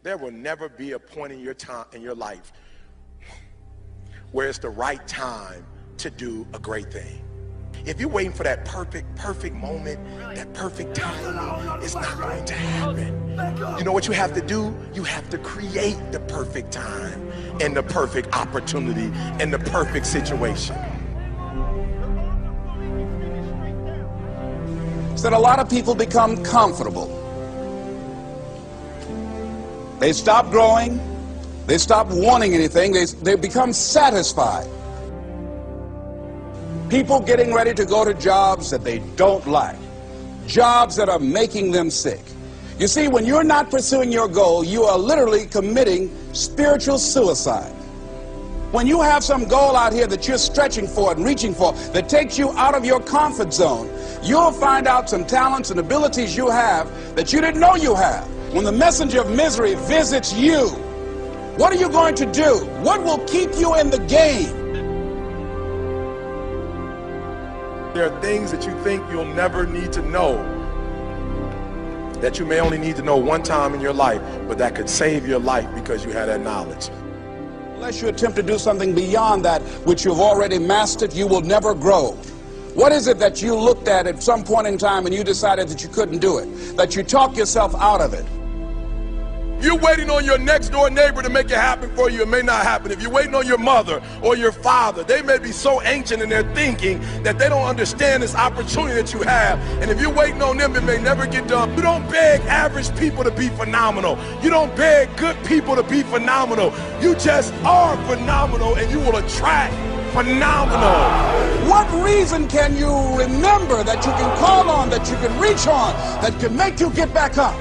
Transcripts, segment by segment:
There will never be a point in your time in your life where it's the right time to do a great thing. If you're waiting for that perfect moment, that perfect time, it's not going to happen. You know what you have to do? You have to create the perfect time and the perfect opportunity and the perfect situation. So that a lot of people become comfortable. They stop growing. They stop wanting anything. They become satisfied. People getting ready to go to jobs that they don't like, jobs that are making them sick. You see, when you're not pursuing your goal, you are literally committing spiritual suicide. When you have some goal out here that you're stretching for and reaching for that takes you out of your comfort zone, you'll find out some talents and abilities you have that you didn't know you have. When the messenger of misery visits you, what are you going to do? What will keep you in the game? There are things that you think you'll never need to know, that you may only need to know one time in your life, but that could save your life because you had that knowledge. Unless you attempt to do something beyond that which you've already mastered, you will never grow. What is it that you looked at some point in time and you decided that you couldn't do it, that you talked yourself out of it? You're waiting on your next door neighbor to make it happen for you, it may not happen. If you're waiting on your mother or your father, they may be so ancient in their thinking that they don't understand this opportunity that you have. And if you're waiting on them, it may never get done. You don't beg average people to be phenomenal. You don't beg good people to be phenomenal. You just are phenomenal, and you will attract phenomenal. What reason can you remember that you can call on, that you can reach on, that can make you get back up?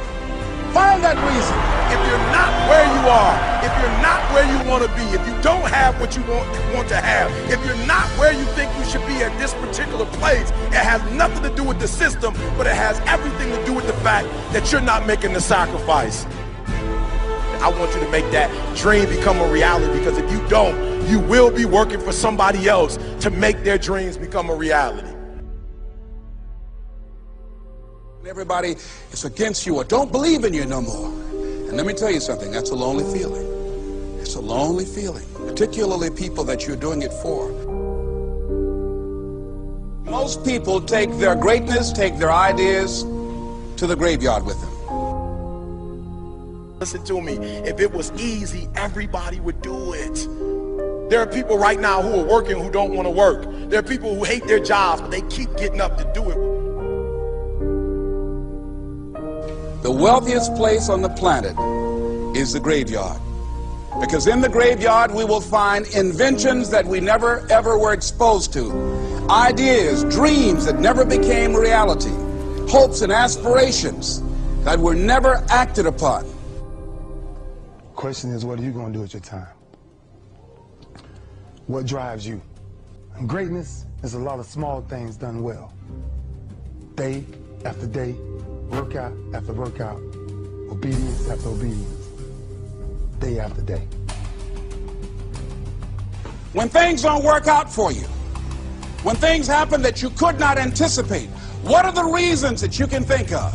Find that reason. If you're not where you are, if you're not where you want to be, if you don't have what you want to have, if you're not where you think you should be at this particular place, it has nothing to do with the system, but it has everything to do with the fact that you're not making the sacrifice. I want you to make that dream become a reality, because if you don't, you will be working for somebody else to make their dreams become a reality. Everybody is against you or don't believe in you no more. And let me tell you something, that's a lonely feeling. It's a lonely feeling, particularly people that you're doing it for. Most people take their greatness, take their ideas to the graveyard with them. Listen to me, if it was easy, everybody would do it. There are people right now who are working who don't want to work. There are people who hate their jobs, but they keep getting up to do it. The wealthiest place on the planet is the graveyard. Because in the graveyard we will find inventions that we never ever were exposed to. Ideas, dreams that never became reality. Hopes and aspirations that were never acted upon. Question is, what are you going to do with your time? What drives you? And greatness is a lot of small things done well. Day after day, workout after workout, obedience after obedience, day after day. When things don't work out for you, when things happen that you could not anticipate, what are the reasons that you can think of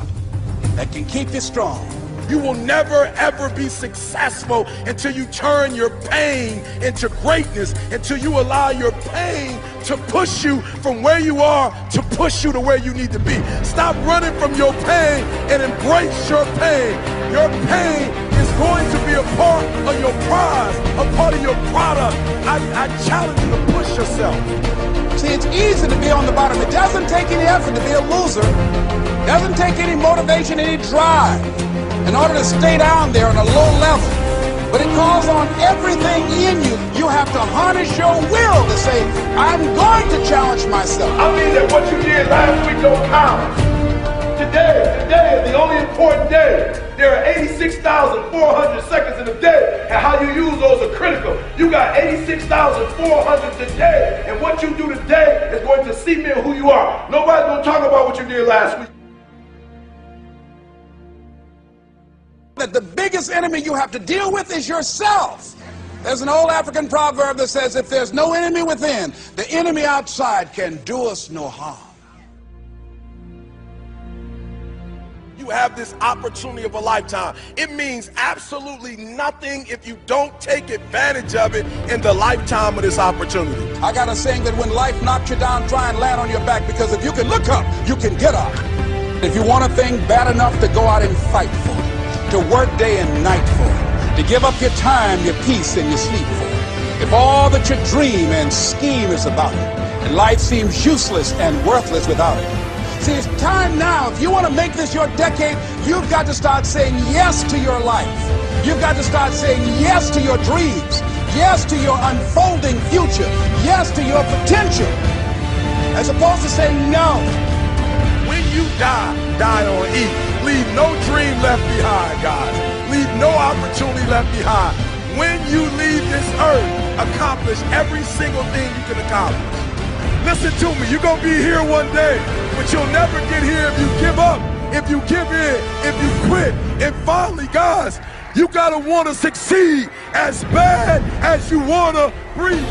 that can keep you strong? You will never ever be successful until you turn your pain into greatness, until you allow your pain to push you from where you are to push you to where you need to be. Stop running from your pain and embrace your pain. Your pain is going to be a part of your prize, a part of your product. I challenge you to push yourself. See, it's easy to be on the bottom. It doesn't take any effort to be a loser. It doesn't take any motivation, any drive in order to stay down there on a low level. But it calls on everything in you. You have to harness your will to say, I'm going to challenge myself. I mean that what you did last week don't count. Today is the only important day. There are 86,400 seconds in a day, and how you use those are critical. You got 86,400 today, and what you do today is going to cement who you are. Nobody's going to talk about what you did last week. That the biggest enemy you have to deal with is yourself. There's an old African proverb that says, if there's no enemy within, the enemy outside can do us no harm. you have this opportunity of a lifetime. It means absolutely nothing if you don't take advantage of it in the lifetime of this opportunity. I got a saying that when life knocks you down, try and land on your back, because if you can look up, you can get up. If you want a thing bad enough to go out and fight for it, to work day and night for it, to give up your time, your peace, and your sleep for it, if all that you dream and scheme is about it, and life seems useless and worthless without it. See, it's time now. If you want to make this your decade, you've got to start saying yes to your life. You've got to start saying yes to your dreams, yes to your unfolding future, yes to your potential, as opposed to saying no. When you die on E. Leave no dream left behind, guys. Leave no opportunity left behind. When you leave this earth, accomplish every single thing you can accomplish. Listen to me, you're going to be here one day, but you'll never get here if you give up, if you give in, if you quit. And finally, guys, you got to want to succeed as bad as you want to breathe.